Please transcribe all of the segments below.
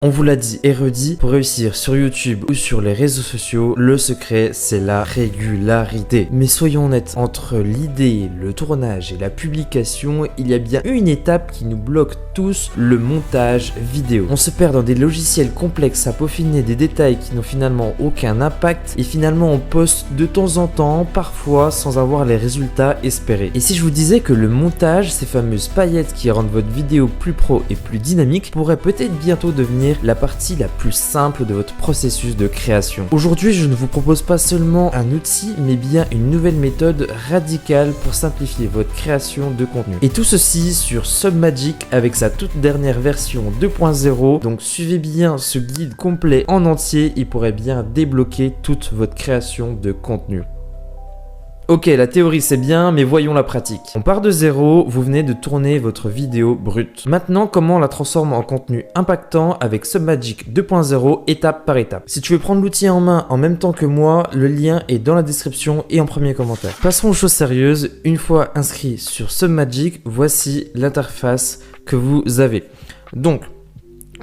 On vous l'a dit et redit, pour réussir sur YouTube ou sur les réseaux sociaux, le secret c'est la régularité. Mais soyons honnêtes, entre l'idée, le tournage et la publication, il y a bien une étape qui nous bloque tous, le montage vidéo. On se perd dans des logiciels complexes à peaufiner des détails qui n'ont finalement aucun impact et finalement on poste de temps en temps, parfois sans avoir les résultats espérés. Et si je vous disais que le montage, ces fameuses paillettes qui rendent votre vidéo plus pro et plus dynamique, pourrait peut-être bientôt devenir la partie la plus simple de votre processus de création. Aujourd'hui, je ne vous propose pas seulement un outil, mais bien une nouvelle méthode radicale pour simplifier votre création de contenu. Et tout ceci sur Submagic avec sa toute dernière version 2.0. Donc suivez bien ce guide complet en entier, il pourrait bien débloquer toute votre création de contenu. Ok, la théorie c'est bien, mais voyons la pratique. On part de zéro, vous venez de tourner votre vidéo brute. Maintenant, comment on la transforme en contenu impactant avec Submagic 2.0 étape par étape. Si tu veux prendre l'outil en main en même temps que moi, le lien est dans la description et en premier commentaire. Passons aux choses sérieuses. Une fois inscrit sur Submagic, voici l'interface que vous avez. Donc,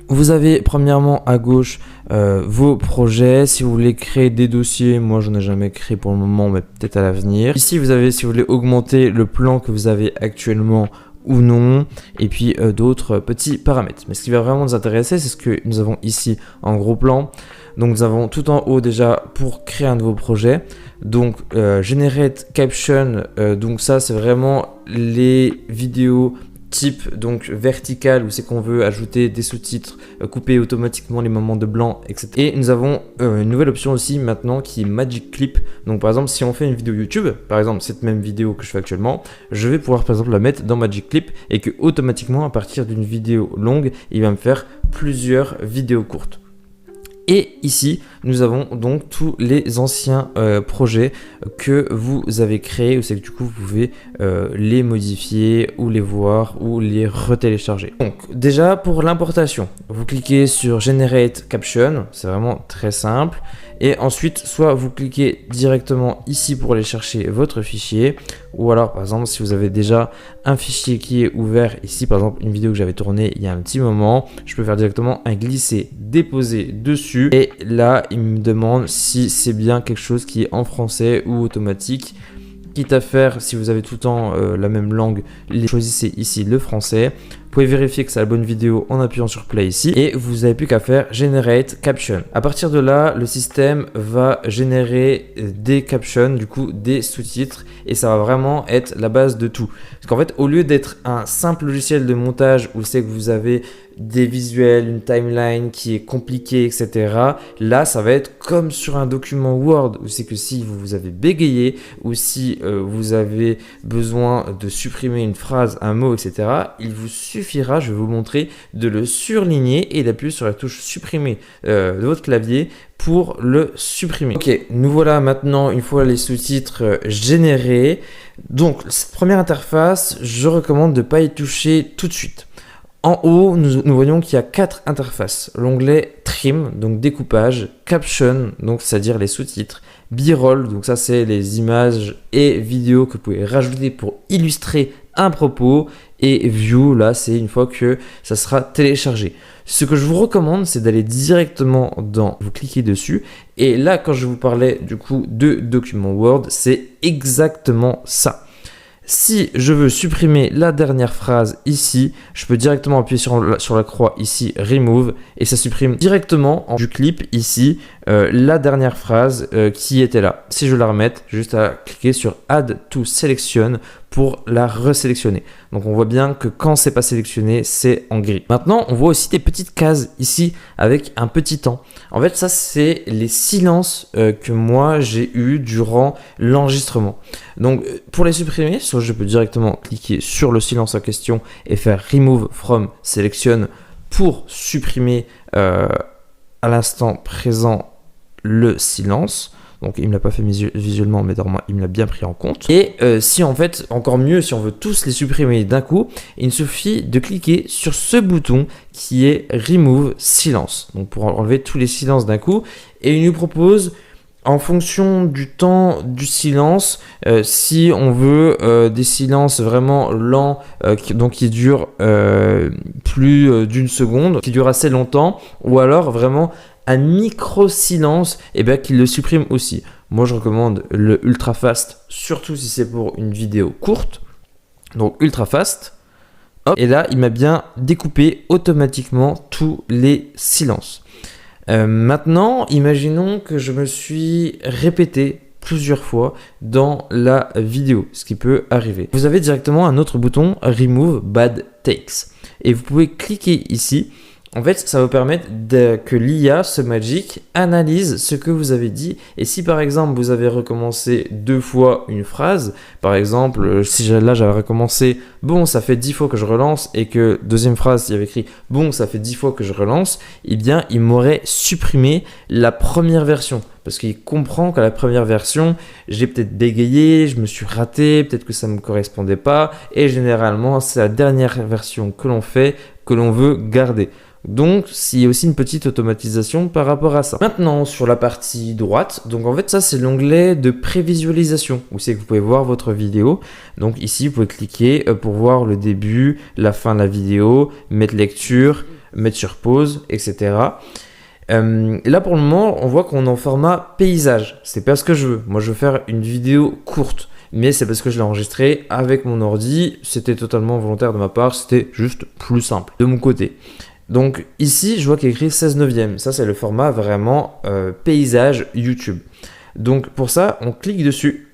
vous avez premièrement à gauche vos projets. Si vous voulez créer des dossiers, moi j'en ai jamais créé pour le moment, mais peut-être à l'avenir. Ici vous avez, si vous voulez augmenter le plan que vous avez actuellement ou non, et puis d'autres petits paramètres. Mais ce qui va vraiment nous intéresser, c'est ce que nous avons ici en gros plan. Donc nous avons tout en haut déjà pour créer un nouveau projet. Donc Generate Caption, donc ça c'est vraiment les vidéos type donc vertical où c'est qu'on veut ajouter des sous-titres, couper automatiquement les moments de blanc, etc. Et nous avons une nouvelle option aussi maintenant qui est Magic Clip. Donc par exemple si on fait une vidéo YouTube, par exemple cette même vidéo que je fais actuellement, je vais pouvoir par exemple la mettre dans Magic Clip et que automatiquement à partir d'une vidéo longue, il va me faire plusieurs vidéos courtes. Et ici, nous avons donc tous les anciens projets que vous avez créés, où c'est que du coup, vous pouvez les modifier ou les voir ou les retélécharger. Donc, déjà pour l'importation, vous cliquez sur Generate Caption, c'est vraiment très simple. Et ensuite, soit vous cliquez directement ici pour aller chercher votre fichier, ou alors par exemple si vous avez déjà un fichier qui est ouvert, ici par exemple une vidéo que j'avais tournée il y a un petit moment, je peux faire directement un glisser déposer dessus et là il me demande si c'est bien quelque chose qui est en français ou automatique. Quitte à faire, si vous avez tout le temps la même langue, choisissez ici le français. Vous pouvez vérifier que c'est la bonne vidéo en appuyant sur play ici et vous n'avez plus qu'à faire Generate Caption. À partir de là, le système va générer des captions, du coup des sous-titres et ça va vraiment être la base de tout. Parce qu'en fait, au lieu d'être un simple logiciel de montage où c'est que vous avez des visuels, une timeline qui est compliquée, etc. Là, ça va être comme sur un document Word où c'est que si vous avez bégayé ou si vous avez besoin de supprimer une phrase, un mot, etc. Il vous suffira, je vais vous montrer, de le surligner et d'appuyer sur la touche supprimer de votre clavier pour le supprimer. Ok, nous voilà maintenant une fois les sous-titres générés. Donc, cette première interface, je recommande de ne pas y toucher tout de suite. En haut, nous voyons qu'il y a 4 interfaces. L'onglet Trim, donc découpage, Caption, donc c'est-à-dire les sous-titres, B-roll, donc ça c'est les images et vidéos que vous pouvez rajouter pour illustrer un propos, et View, là c'est une fois que ça sera téléchargé. Ce que je vous recommande, c'est d'aller directement dans, vous cliquez dessus, et là quand je vous parlais du coup de document Word, c'est exactement ça. Si je veux supprimer la dernière phrase ici, je peux directement appuyer sur la croix ici, Remove, et ça supprime directement du clip ici la dernière phrase qui était là. Si je veux la remettre, juste à cliquer sur Add to Selection pour la resélectionner. Donc on voit bien que quand c'est pas sélectionné, c'est en gris. Maintenant, on voit aussi des petites cases ici avec un petit temps. En fait, ça c'est les silences que moi j'ai eu durant l'enregistrement. Donc pour les supprimer, soit je peux directement cliquer sur le silence en question et faire Remove from Selection pour supprimer à l'instant présent le silence. Donc il me l'a pas fait visuellement, mais normalement il me l'a bien pris en compte. Et si en fait, encore mieux, si on veut tous les supprimer d'un coup, il suffit de cliquer sur ce bouton qui est Remove Silence. Donc pour enlever tous les silences d'un coup. Et il nous propose En fonction du temps du silence, si on veut des silences vraiment lents, qui durent plus d'une seconde, qui durent assez longtemps, ou alors vraiment un micro-silence, et bien qu'il le supprime aussi. Moi, je recommande le ultra fast, surtout si c'est pour une vidéo courte. Donc ultra fast. Hop, et là, il m'a bien découpé automatiquement tous les silences. Maintenant, imaginons que je me suis répété plusieurs fois dans la vidéo, ce qui peut arriver. Vous avez directement un autre bouton Remove Bad Takes et vous pouvez cliquer ici. En fait, ça va vous permettre que l'IA, ce Magic, analyse ce que vous avez dit. Et si par exemple, vous avez recommencé 2 fois une phrase, par exemple, si là j'avais recommencé « Bon, ça fait 10 fois que je relance » et que deuxième phrase, il y avait écrit « Bon, ça fait 10 fois que je relance », eh bien, il m'aurait supprimé la première version. Parce qu'il comprend qu'à la première version, j'ai peut-être bégayé, je me suis raté, peut-être que ça ne me correspondait pas. Et généralement, c'est la dernière version que l'on fait, que l'on veut garder. Donc, il y a aussi une petite automatisation par rapport à ça. Maintenant, sur la partie droite, donc en fait, ça, c'est l'onglet de prévisualisation où c'est que vous pouvez voir votre vidéo. Donc ici, vous pouvez cliquer pour voir le début, la fin de la vidéo, mettre lecture, mettre sur pause, etc. Là, pour le moment, on voit qu'on est en format paysage. C'est pas ce que je veux. Moi, je veux faire une vidéo courte. Mais c'est parce que je l'ai enregistré avec mon ordi. C'était totalement volontaire de ma part. C'était juste plus simple de mon côté. Donc ici, je vois qu'il y a écrit 16/9. Ça, c'est le format vraiment paysage YouTube. Donc pour ça, on clique dessus.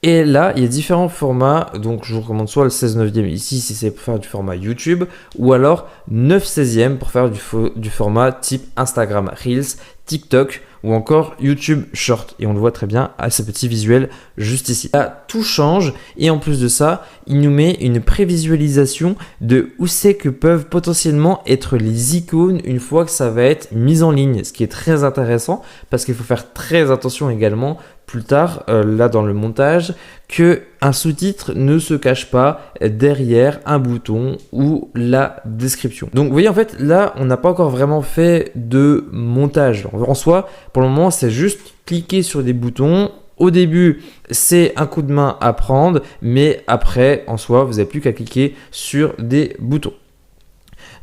Et là, il y a différents formats. Donc je vous recommande soit le 16/9 ici, si c'est pour faire du format YouTube, ou alors 9/16 pour faire du format type Instagram Reels, TikTok, ou encore YouTube Short. Et on le voit très bien à ce petit visuel juste ici. Là, tout change et en plus de ça, il nous met une prévisualisation de où c'est que peuvent potentiellement être les icônes une fois que ça va être mis en ligne. Ce qui est très intéressant parce qu'il faut faire très attention également plus tard, là dans le montage, que un sous-titre ne se cache pas derrière un bouton ou la description. Donc vous voyez en fait là on n'a pas encore vraiment fait de montage. En soi pour le moment c'est juste cliquer sur des boutons. Au début c'est un coup de main à prendre mais après en soi vous n'avez plus qu'à cliquer sur des boutons.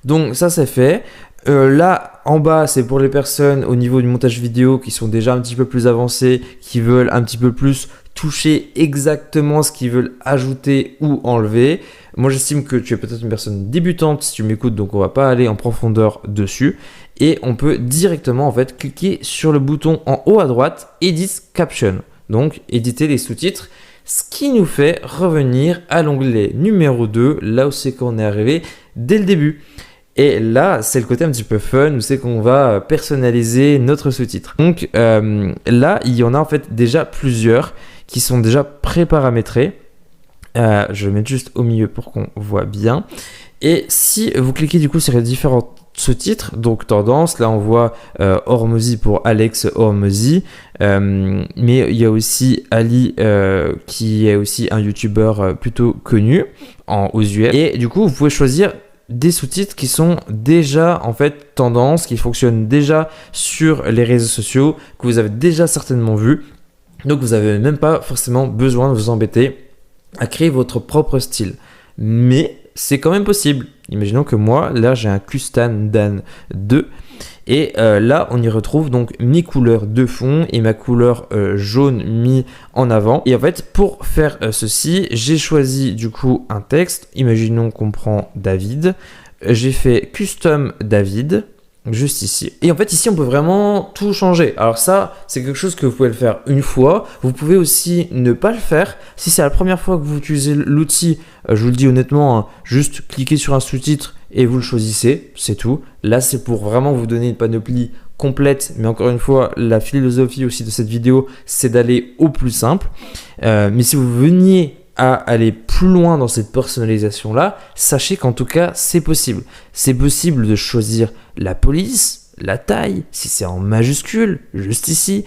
Donc ça c'est fait. Là en bas c'est pour les personnes au niveau du montage vidéo qui sont déjà un petit peu plus avancées, qui veulent un petit peu plus toucher exactement ce qu'ils veulent ajouter ou enlever. Moi j'estime que tu es peut-être une personne débutante si tu m'écoutes, donc on va pas aller en profondeur dessus. Et on peut directement en fait cliquer sur le bouton en haut à droite Edit Caption, donc éditer les sous-titres. Ce qui nous fait revenir à l'onglet numéro 2, là où c'est qu'on est arrivé dès le début. Et là, c'est le côté un petit peu fun où c'est qu'on va personnaliser notre sous-titre. Donc là, il y en a en fait déjà plusieurs qui sont déjà pré-paramétrés. Je vais mettre juste au milieu pour qu'on voit bien. Et si vous cliquez du coup sur les différents sous-titres, donc tendance, là on voit Hormozy pour Alex Hormozy, mais il y a aussi Ali qui est aussi un youtubeur plutôt connu aux US. Et du coup, vous pouvez choisir des sous-titres qui sont déjà en fait tendance, qui fonctionnent déjà sur les réseaux sociaux, que vous avez déjà certainement vu. Donc vous n'avez même pas forcément besoin de vous embêter à créer votre propre style. Mais c'est quand même possible. Imaginons que moi, là j'ai un Kustan Dan 2. Et là, on y retrouve donc mes couleurs de fond et ma couleur jaune mis en avant. Et en fait, pour faire ceci, j'ai choisi du coup un texte. Imaginons qu'on prend David. J'ai fait Custom David, juste ici. Et en fait, ici, on peut vraiment tout changer. Alors ça, c'est quelque chose que vous pouvez le faire une fois. Vous pouvez aussi ne pas le faire. Si c'est la première fois que vous utilisez l'outil, je vous le dis honnêtement, hein, juste cliquez sur un sous-titre et vous le choisissez, c'est tout. Là, c'est pour vraiment vous donner une panoplie complète. Mais encore une fois, la philosophie aussi de cette vidéo, c'est d'aller au plus simple. Mais si vous veniez à aller plus loin dans cette personnalisation-là, sachez qu'en tout cas, c'est possible. C'est possible de choisir la police, la taille, si c'est en majuscule, juste ici.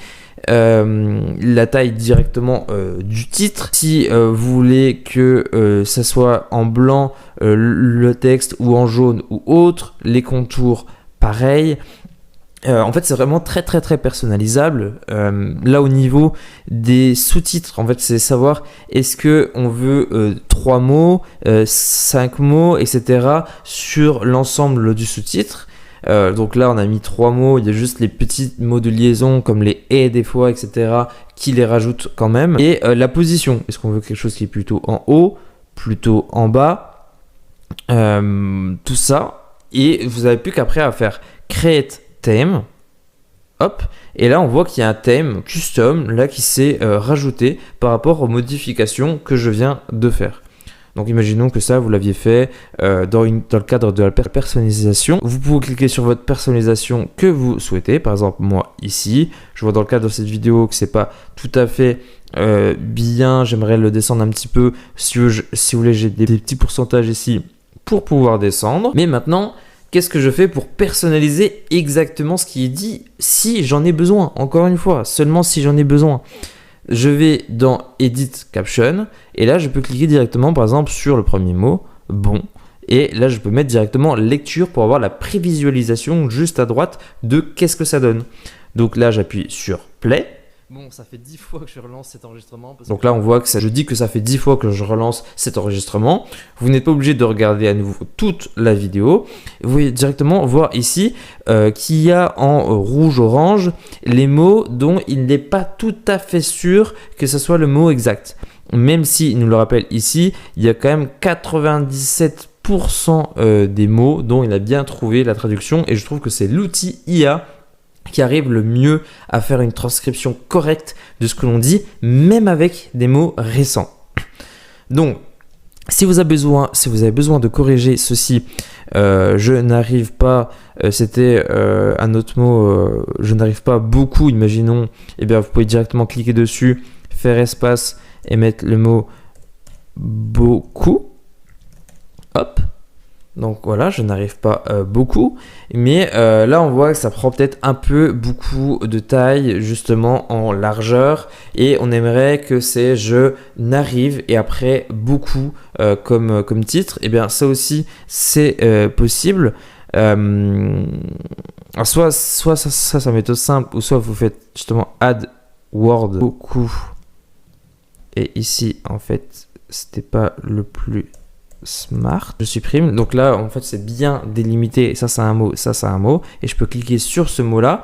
La taille directement du titre. Si vous voulez que ça soit en blanc le texte ou en jaune ou autre, les contours pareil. En fait, c'est vraiment très personnalisable. Là, au niveau des sous-titres, en fait, c'est savoir est-ce que on veut 3 mots, 5 mots, etc. sur l'ensemble du sous-titre. Donc là, on a mis 3 mots. Il y a juste les petits mots de liaison comme les et des fois, etc. qui les rajoutent quand même. Et la position. Est-ce qu'on veut quelque chose qui est plutôt en haut, plutôt en bas, tout ça. Et vous n'avez plus qu'après à faire create theme, hop, et là on voit qu'il y a un thème custom là qui s'est rajouté par rapport aux modifications que je viens de faire. Donc imaginons que ça vous l'aviez fait dans le cadre de la personnalisation. Vous pouvez cliquer sur votre personnalisation que vous souhaitez. Par exemple moi ici, je vois dans le cadre de cette vidéo que c'est pas tout à fait bien. J'aimerais le descendre un petit peu. Si vous voulez, j'ai des petits pourcentages ici pour pouvoir descendre. Mais maintenant, qu'est-ce que je fais pour personnaliser exactement ce qui est dit si j'en ai besoin? Encore une fois, seulement si j'en ai besoin. Je vais dans Edit Caption et là, je peux cliquer directement, par exemple, sur le premier mot, bon. Et là, je peux mettre directement lecture pour avoir la prévisualisation juste à droite de qu'est-ce que ça donne. Donc là, j'appuie sur Play. Bon, ça fait 10 fois que je relance cet enregistrement. Donc là, on voit que je dis que ça fait 10 fois que je relance cet enregistrement. Vous n'êtes pas obligé de regarder à nouveau toute la vidéo. Vous pouvez directement voir ici qu'il y a en rouge-orange les mots dont il n'est pas tout à fait sûr que ce soit le mot exact. Même s'il nous le rappelle ici, il y a quand même 97% des mots dont il a bien trouvé la traduction. Et je trouve que c'est l'outil IA qui arrive le mieux à faire une transcription correcte de ce que l'on dit, même avec des mots récents. Donc, si vous avez besoin de corriger ceci, je n'arrive pas, c'était un autre mot, je n'arrive pas beaucoup, imaginons, eh bien vous pouvez directement cliquer dessus, faire espace et mettre le mot beaucoup. Hop. Donc voilà, je n'arrive pas beaucoup, mais là on voit que ça prend peut-être un peu beaucoup de taille justement en largeur et on aimerait que c'est je n'arrive et après beaucoup comme titre. Et bien ça aussi c'est possible. Alors soit ça méthode simple ou soit vous faites justement add word beaucoup et ici en fait c'était pas le plus smart, je supprime. Donc là en fait c'est bien délimité, ça c'est un mot, ça c'est un mot et je peux cliquer sur ce mot là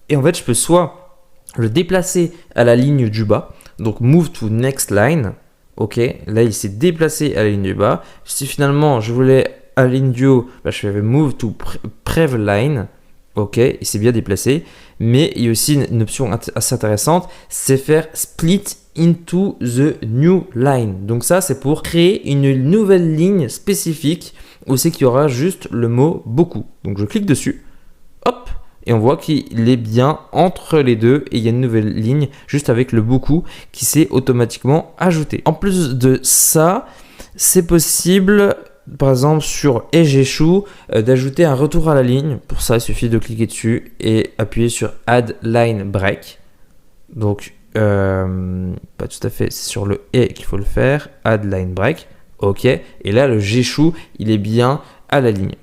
et en fait je peux soit le déplacer à la ligne du bas, donc move to next line, ok, là il s'est déplacé à la ligne du bas. Si finalement je voulais à la ligne du haut, bah, je fais move to prev line, ok, il s'est bien déplacé. Mais il y a aussi une option assez intéressante, c'est faire split into the new line. Donc ça, c'est pour créer une nouvelle ligne spécifique où c'est qu'il y aura juste le mot beaucoup. Donc je clique dessus, hop, et on voit qu'il est bien entre les deux et il y a une nouvelle ligne juste avec le beaucoup qui s'est automatiquement ajouté. En plus de ça, c'est possible, par exemple sur et j'échoue, d'ajouter un retour à la ligne. Pour ça, il suffit de cliquer dessus et appuyer sur Add Line Break. Donc, pas tout à fait, c'est sur le et qu'il faut le faire. Add Line Break. Ok. Et là, le j'échoue, il est bien à la ligne.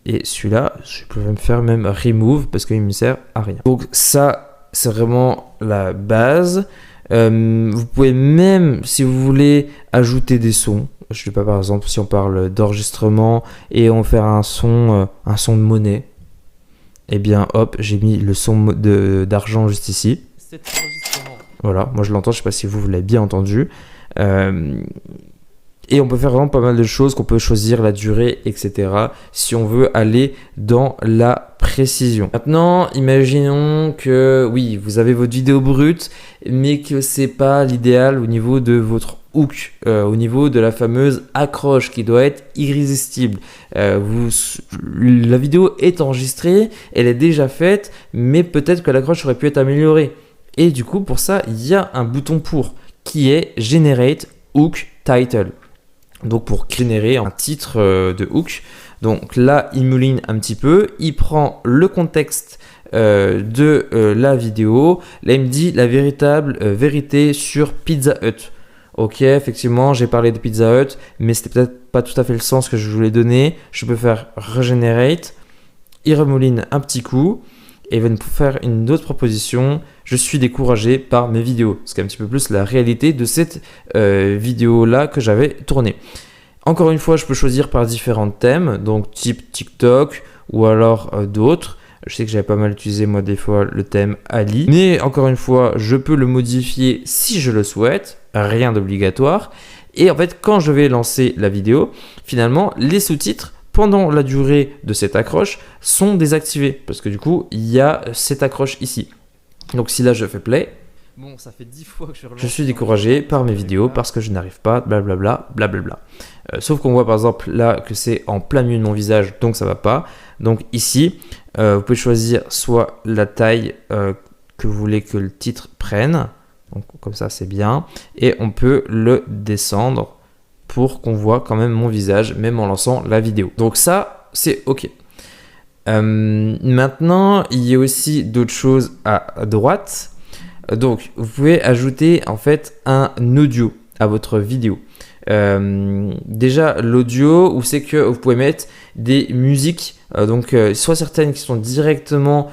Et celui-là, je peux même faire même remove parce qu'il ne me sert à rien. Donc ça, c'est vraiment la base. Vous pouvez même, si vous voulez, ajouter des sons. Je sais pas, par exemple, si on parle d'enregistrement et on fait un son de monnaie, eh bien, hop, j'ai mis le son d'argent juste ici. Cet enregistrement. Voilà, moi je l'entends, je sais pas si vous l'avez bien entendu. Et on peut faire vraiment pas mal de choses, qu'on peut choisir la durée, etc. si on veut aller dans la précision. Maintenant, imaginons que, oui, vous avez votre vidéo brute, mais que c'est pas l'idéal au niveau de votre hook, au niveau de la fameuse accroche qui doit être irrésistible. La vidéo est enregistrée, elle est déjà faite, mais peut-être que l'accroche aurait pu être améliorée. Et du coup, pour ça, il y a un bouton pour qui est Generate Hook Title. Donc pour générer un titre de hook. Donc là, il mouline un petit peu, il prend le contexte de la vidéo. Là, il me dit la véritable vérité sur Pizza Hut. Ok, effectivement, j'ai parlé de Pizza Hut, mais c'était peut-être pas tout à fait le sens que je voulais donner. Je peux faire Regenerate, il remouline un petit coup. et il va nous faire une autre proposition. Je suis découragé par mes vidéos. C'est un petit peu plus la réalité de cette vidéo-là que j'avais tournée. Encore une fois, je peux choisir par différents thèmes, donc type TikTok ou alors d'autres. Je sais que j'avais pas mal utilisé moi des fois le thème Ali. Mais encore une fois, je peux le modifier si je le souhaite. Rien d'obligatoire. Et en fait, quand je vais lancer la vidéo, finalement, les sous-titres pendant la durée de cette accroche sont désactivés. Parce que du coup, il y a cette accroche ici. Donc si là je fais play, bon, ça fait 10 fois que je suis découragé par mes vidéos parce que je n'arrive pas, blablabla, blablabla. Sauf qu'on voit par exemple là que c'est en plein milieu de mon visage, donc ça va pas. Donc ici, vous pouvez choisir soit la taille que vous voulez que le titre prenne. Donc comme ça c'est bien. Et on peut le descendre pour qu'on voit quand même mon visage, même en lançant la vidéo. Donc ça, c'est OK. Maintenant, il y a aussi d'autres choses à droite. Donc, vous pouvez ajouter en fait un audio à votre vidéo. Déjà, l'audio, où c'est que vous pouvez mettre des musiques, soit certaines qui sont directement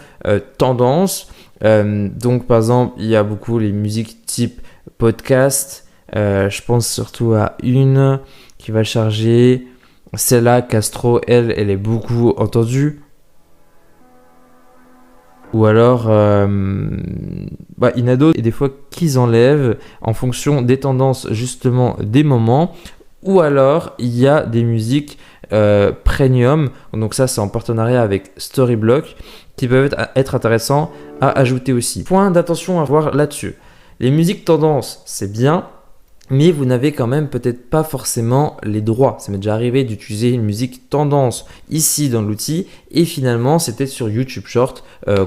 tendance. Donc, par exemple, il y a beaucoup les musiques type podcast. Je pense surtout à une qui va charger. Celle-là, Castro, elle est beaucoup entendue. Ou alors, il y en a d'autres et des fois qu'ils enlèvent en fonction des tendances justement des moments. Ou alors, il y a des musiques premium. Donc ça, c'est en partenariat avec Storyblock qui peuvent être intéressants à ajouter aussi. Point d'attention à voir là-dessus. Les musiques tendances, c'est bien. Mais vous n'avez quand même peut-être pas forcément les droits. Ça m'est déjà arrivé d'utiliser une musique tendance ici dans l'outil et finalement c'était sur YouTube Short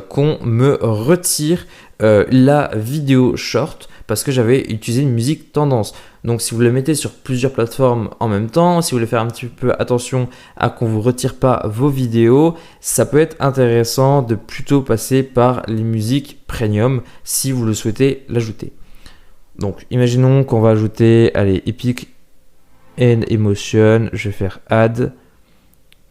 qu'on me retire la vidéo short parce que j'avais utilisé une musique tendance. Donc si vous le mettez sur plusieurs plateformes en même temps, si vous voulez faire un petit peu attention à qu'on ne vous retire pas vos vidéos, ça peut être intéressant de plutôt passer par les musiques premium si vous le souhaitez l'ajouter. Donc, imaginons qu'on va ajouter, Epic and Emotion. Je vais faire Add.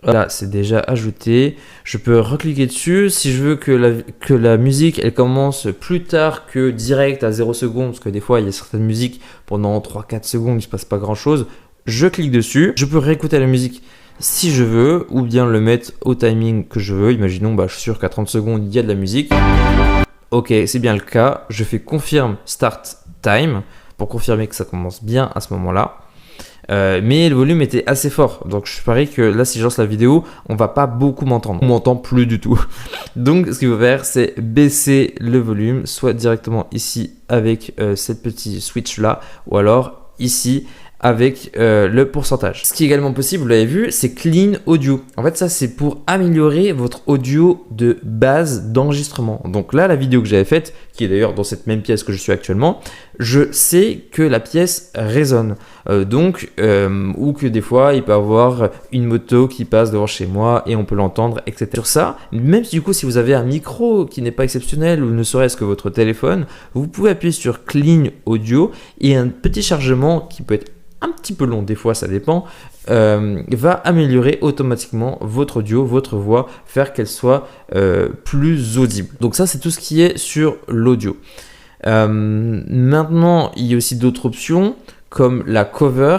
Voilà, c'est déjà ajouté. Je peux recliquer dessus. Si je veux que la musique, elle commence plus tard que direct à 0 secondes, parce que des fois, il y a certaines musiques pendant 3-4 secondes, il ne se passe pas grand-chose. Je clique dessus. Je peux réécouter la musique si je veux, ou bien le mettre au timing que je veux. Imaginons, je suis sûr qu'à 30 secondes, il y a de la musique. Ok, c'est bien le cas. Je fais Confirm Start Time pour confirmer que ça commence bien à ce moment-là. Mais le volume était assez fort. Donc je parie que là, si je lance la vidéo, on va pas beaucoup m'entendre. On m'entend plus du tout. Donc ce qu'il faut faire, c'est baisser le volume, soit directement ici avec cette petite switch là, ou alors ici avec le pourcentage. Ce qui est également possible, vous l'avez vu, c'est Clean Audio. En fait, ça, c'est pour améliorer votre audio de base d'enregistrement. Donc là, la vidéo que j'avais faite, qui est d'ailleurs dans cette même pièce que je suis actuellement, je sais que la pièce résonne. Ou que des fois, il peut y avoir une moto qui passe devant chez moi et on peut l'entendre, etc. Sur ça, même si du coup, si vous avez un micro qui n'est pas exceptionnel ou ne serait-ce que votre téléphone, vous pouvez appuyer sur Clean Audio et un petit chargement qui peut être un petit peu long, des fois ça dépend, va améliorer automatiquement votre audio, votre voix, faire qu'elle soit plus audible. Donc ça, c'est tout ce qui est sur l'audio. Maintenant, il y a aussi d'autres options comme la cover.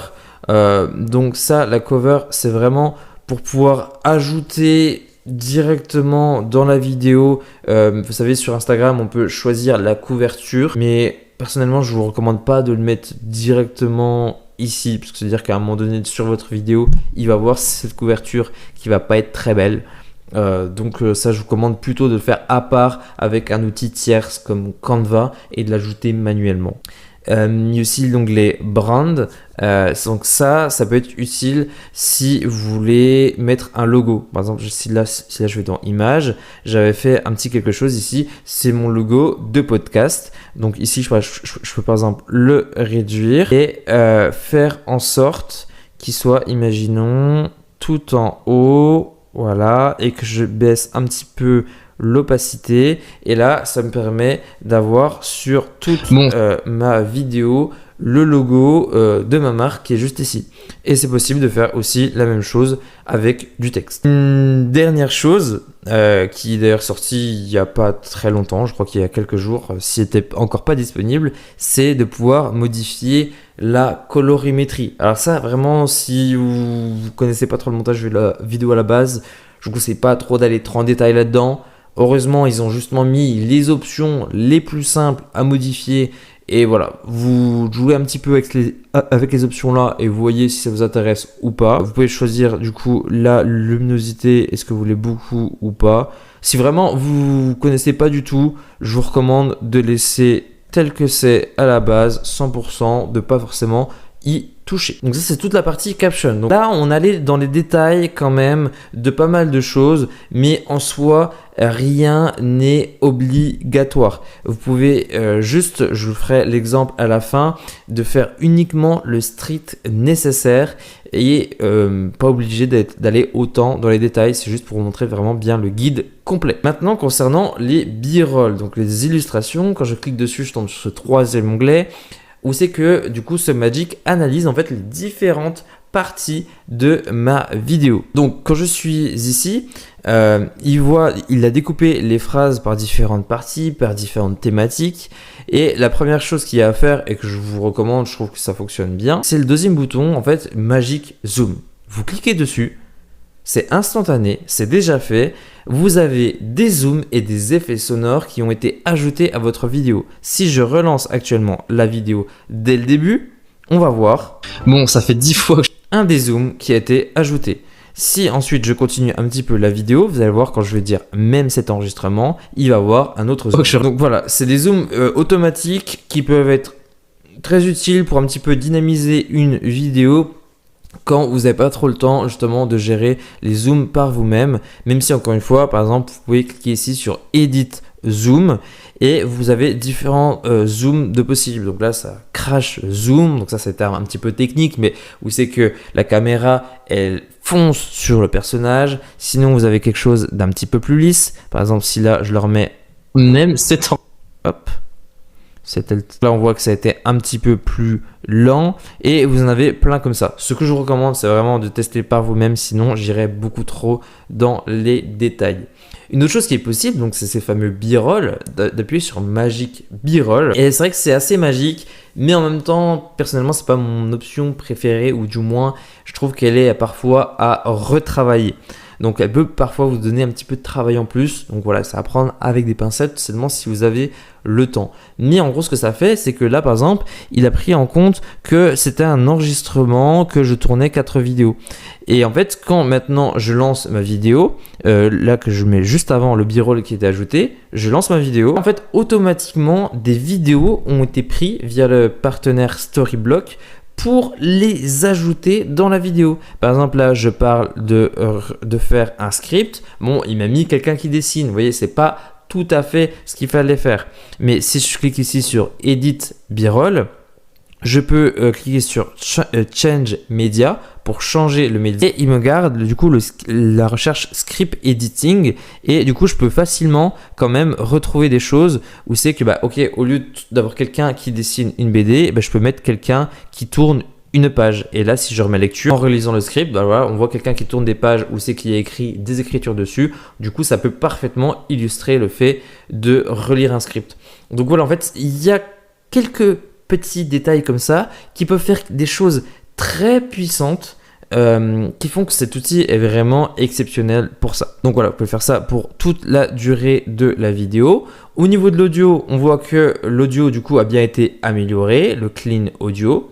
Donc ça, la cover, c'est vraiment pour pouvoir ajouter directement dans la vidéo. Vous savez, sur Instagram, on peut choisir la couverture, mais personnellement, je vous recommande pas de le mettre directement ici, parce que c'est-à-dire qu'à un moment donné sur votre vidéo, il va voir cette couverture qui va pas être très belle. Ça, je vous recommande plutôt de le faire à part avec un outil tierce comme Canva et de l'ajouter manuellement. Il y a aussi l'onglet Brand. Donc ça peut être utile si vous voulez mettre un logo. Par exemple, si là je vais dans Images, j'avais fait un petit quelque chose ici. C'est mon logo de podcast. Donc ici, je peux par exemple le réduire et faire en sorte qu'il soit, imaginons, tout en haut. Voilà, et que je baisse un petit peu l'opacité, et là ça me permet d'avoir sur toute ma vidéo le logo de ma marque qui est juste ici. Et c'est possible de faire aussi la même chose avec du texte. Une dernière chose qui est d'ailleurs sortie il n'y a pas très longtemps, je crois qu'il y a quelques jours, s'il n'était encore pas disponible, c'est de pouvoir modifier la colorimétrie. Alors ça, vraiment, si vous connaissez pas trop le montage de la vidéo à la base, je vous conseille pas trop d'aller trop en détail là-dedans. Heureusement, ils ont justement mis les options les plus simples à modifier. Et voilà, vous jouez un petit peu avec les options là et vous voyez si ça vous intéresse ou pas. Vous pouvez choisir du coup la luminosité, est-ce que vous voulez beaucoup ou pas. Si vraiment vous connaissez pas du tout, je vous recommande de laisser tel que c'est à la base, 100%, de pas forcément y toucher. Donc ça c'est toute la partie caption. Donc là on allait dans les détails quand même de pas mal de choses, mais en soi rien n'est obligatoire. Vous pouvez juste, je vous ferai l'exemple à la fin, de faire uniquement le strict nécessaire et pas obligé d'aller autant dans les détails. C'est juste pour vous montrer vraiment bien le guide complet. Maintenant concernant les b-roll, donc les illustrations, quand je clique dessus je tombe sur ce troisième onglet où c'est que du coup ce Magic analyse en fait les différentes partie de ma vidéo. Donc quand je suis ici, il a découpé les phrases par différentes parties, par différentes thématiques. Et la première chose qu'il y a à faire et que je vous recommande, je trouve que ça fonctionne bien, c'est le deuxième bouton, en fait, Magic Zoom. Vous cliquez dessus, c'est instantané, c'est déjà fait. Vous avez des zooms et des effets sonores qui ont été ajoutés à votre vidéo. Si je relance actuellement la vidéo dès le début, on va voir. Bon, ça fait 10 fois que un des zooms qui a été ajouté. Si ensuite je continue un petit peu la vidéo, vous allez voir quand je vais dire même cet enregistrement, il va y avoir un autre zoom. Donc voilà, c'est des zooms automatiques qui peuvent être très utiles pour un petit peu dynamiser une vidéo quand vous n'avez pas trop le temps justement de gérer les zooms par vous-même. Même si encore une fois, par exemple, vous pouvez cliquer ici sur Edit Zoom et vous avez différents zooms de possibles. Donc là, ça crash zoom. Donc ça, c'est un petit peu technique, mais vous savez que la caméra, elle fonce sur le personnage. Sinon, vous avez quelque chose d'un petit peu plus lisse. Par exemple, si là, je le remets même 7 ans. Hop. Là, on voit que ça a été un petit peu plus lent et vous en avez plein comme ça. Ce que je vous recommande, c'est vraiment de tester par vous-même, sinon j'irai beaucoup trop dans les détails. Une autre chose qui est possible, donc c'est ces fameux b-roll, d'appuyer sur Magic B-roll. Et c'est vrai que c'est assez magique, mais en même temps, personnellement, c'est pas mon option préférée, ou du moins, je trouve qu'elle est parfois à retravailler. Donc elle peut parfois vous donner un petit peu de travail en plus. Donc voilà, c'est à prendre avec des pincettes seulement si vous avez le temps. Mais en gros, ce que ça fait, c'est que là, par exemple, il a pris en compte que c'était un enregistrement, que je tournais 4 vidéos. Et en fait, quand maintenant je lance ma vidéo, là que je mets juste avant le b-roll qui était ajouté, je lance ma vidéo. En fait, automatiquement, des vidéos ont été prises via le partenaire Storyblock pour les ajouter dans la vidéo. Par exemple, là, je parle de faire un script. Bon, il m'a mis quelqu'un qui dessine. Vous voyez, c'est pas tout à fait ce qu'il fallait faire. Mais si je clique ici sur Edit B-roll, je peux cliquer sur Change Media pour changer le média. Et il me garde du coup la recherche Script Editing. Et du coup, je peux facilement quand même retrouver des choses où c'est que, ok, au lieu d'avoir quelqu'un qui dessine une BD, je peux mettre quelqu'un qui tourne une page. Et là, si je remets lecture, en relisant le script, voilà, on voit quelqu'un qui tourne des pages où c'est qu'il y a écrit des écritures dessus. Du coup, ça peut parfaitement illustrer le fait de relire un script. Donc voilà, en fait, il y a quelques petits détails comme ça qui peuvent faire des choses très puissantes qui font que cet outil est vraiment exceptionnel pour ça. Donc voilà, vous pouvez faire ça pour toute la durée de la vidéo. Au niveau de l'audio, on voit que l'audio du coup a bien été amélioré, le clean audio.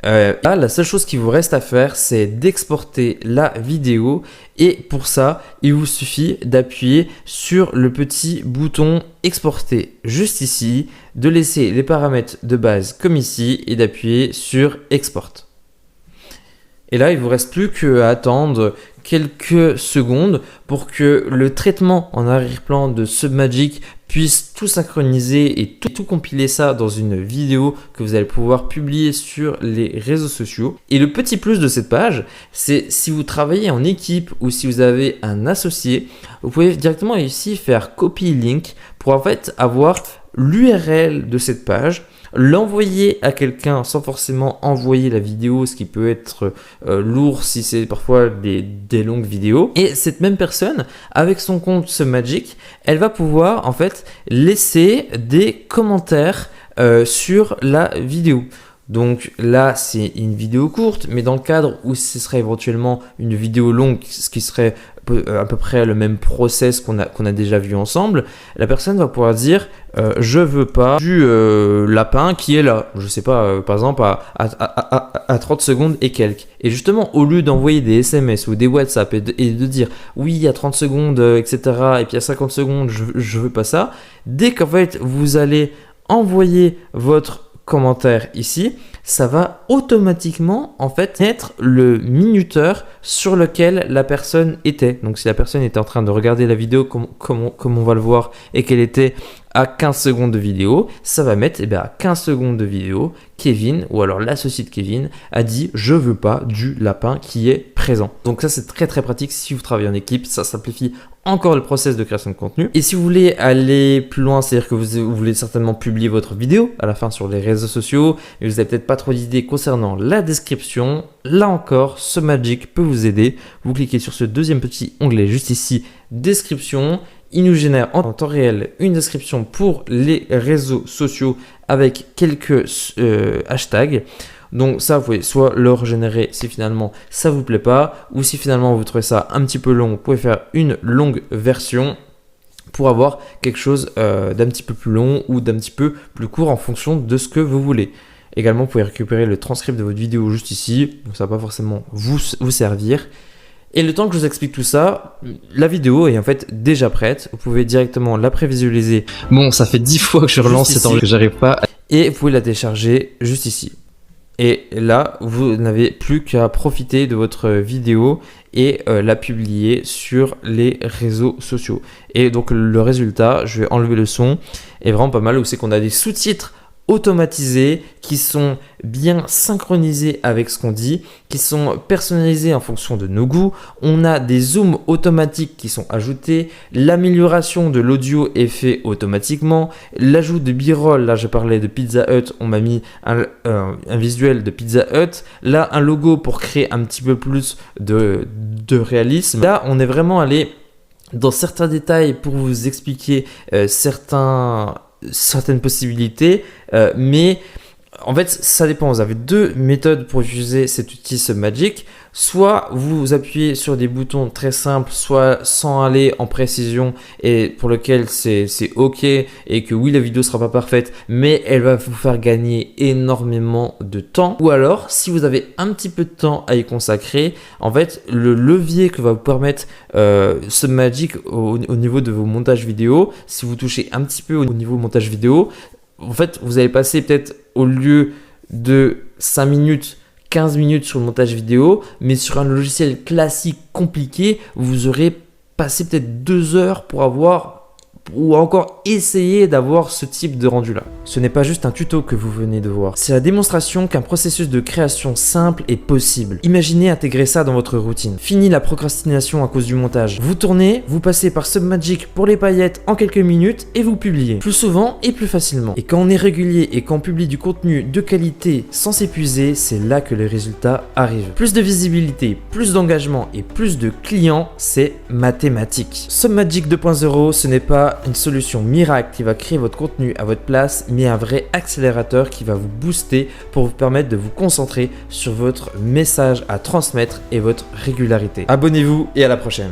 Là, la seule chose qui vous reste à faire, c'est d'exporter la vidéo et pour ça, il vous suffit d'appuyer sur le petit bouton exporter juste ici, de laisser les paramètres de base comme ici et d'appuyer sur export. Et là, il ne vous reste plus qu'à attendre quelques secondes pour que le traitement en arrière-plan de Submagic puisse tout synchroniser et tout compiler ça dans une vidéo que vous allez pouvoir publier sur les réseaux sociaux. Et le petit plus de cette page, c'est si vous travaillez en équipe ou si vous avez un associé, vous pouvez directement ici faire copy link pour en fait avoir l'URL de cette page. l'envoyer à quelqu'un sans forcément envoyer la vidéo, ce qui peut être lourd si c'est parfois des longues vidéos. Et cette même personne, avec son compte SubMagic, elle va pouvoir en fait laisser des commentaires sur la vidéo. Donc là, c'est une vidéo courte, mais dans le cadre où ce serait éventuellement une vidéo longue, ce qui serait à peu près le même process qu'on a déjà vu ensemble, la personne va pouvoir dire je veux pas du lapin qui est là, je sais pas, par exemple à 30 secondes et quelques. Et justement, au lieu d'envoyer des SMS ou des WhatsApp et de dire oui à 30 secondes, etc., et puis à 50 secondes, je veux pas ça, dès qu'en fait vous allez envoyer votre commentaire ici, ça va automatiquement en fait mettre le minuteur sur lequel la personne était. Donc si la personne était en train de regarder la vidéo comme on va le voir et qu'elle était à 15 secondes de vidéo, ça va mettre à 15 secondes de vidéo, Kevin ou alors l'associé de Kevin a dit je veux pas du lapin qui est présent. Donc ça c'est très très pratique si vous travaillez en équipe, ça simplifie encore le process de création de contenu. Et si vous voulez aller plus loin, c'est-à-dire que vous voulez certainement publier votre vidéo à la fin sur les réseaux sociaux, mais vous n'avez peut-être pas trop d'idées concernant la description, là encore, SubMagic peut vous aider. Vous cliquez sur ce deuxième petit onglet juste ici, description. Il nous génère en temps réel une description pour les réseaux sociaux avec quelques hashtags. Donc ça, vous pouvez soit le régénérer si finalement ça vous plaît pas, ou si finalement vous trouvez ça un petit peu long, vous pouvez faire une longue version pour avoir quelque chose d'un petit peu plus long ou d'un petit peu plus court en fonction de ce que vous voulez. Également, vous pouvez récupérer le transcript de votre vidéo juste ici, donc ça va pas forcément vous servir. Et le temps que je vous explique tout ça, la vidéo est en fait déjà prête. Vous pouvez directement la prévisualiser. Bon, ça fait 10 fois que je relance cet enregistrement que j'arrive pas. Et vous pouvez la télécharger juste ici. Et là, vous n'avez plus qu'à profiter de votre vidéo et la publier sur les réseaux sociaux. Et donc le résultat, je vais enlever le son, est vraiment pas mal. Où c'est qu'on a des sous-titres automatisés qui sont bien synchronisés avec ce qu'on dit, qui sont personnalisés en fonction de nos goûts. On a des zooms automatiques qui sont ajoutés, l'amélioration de l'audio est fait automatiquement, l'ajout de b-roll, là je parlais de Pizza Hut, on m'a mis un visuel de Pizza Hut, là un logo pour créer un petit peu plus de réalisme. Là on est vraiment allé dans certains détails pour vous expliquer certaines possibilités, mais en fait ça dépend. Vous avez deux méthodes pour utiliser cet outil SubMagic. Soit vous appuyez sur des boutons très simples, soit sans aller en précision et pour lequel c'est ok et que oui la vidéo sera pas parfaite mais elle va vous faire gagner énormément de temps. Ou alors si vous avez un petit peu de temps à y consacrer, en fait le levier que va vous permettre SubMagic au niveau de vos montages vidéo, si vous touchez un petit peu au niveau montage vidéo, en fait vous allez passer peut-être au lieu de 5 minutes 15 minutes sur le montage vidéo, mais sur un logiciel classique compliqué, vous aurez passé peut-être 2 heures pour avoir ou encore essayer d'avoir ce type de rendu là. Ce n'est pas juste un tuto que vous venez de voir, c'est la démonstration qu'un processus de création simple est possible. Imaginez intégrer ça dans votre routine. Fini la procrastination à cause du montage. Vous tournez, vous passez par SubMagic pour les paillettes en quelques minutes et vous publiez. Plus souvent et plus facilement. Et quand on est régulier et qu'on publie du contenu de qualité sans s'épuiser, c'est là que les résultats arrivent. Plus de visibilité, plus d'engagement et plus de clients, c'est mathématique. SubMagic 2.0, ce n'est pas une solution miracle qui va créer votre contenu à votre place, mais un vrai accélérateur qui va vous booster pour vous permettre de vous concentrer sur votre message à transmettre et votre régularité. Abonnez-vous et à la prochaine.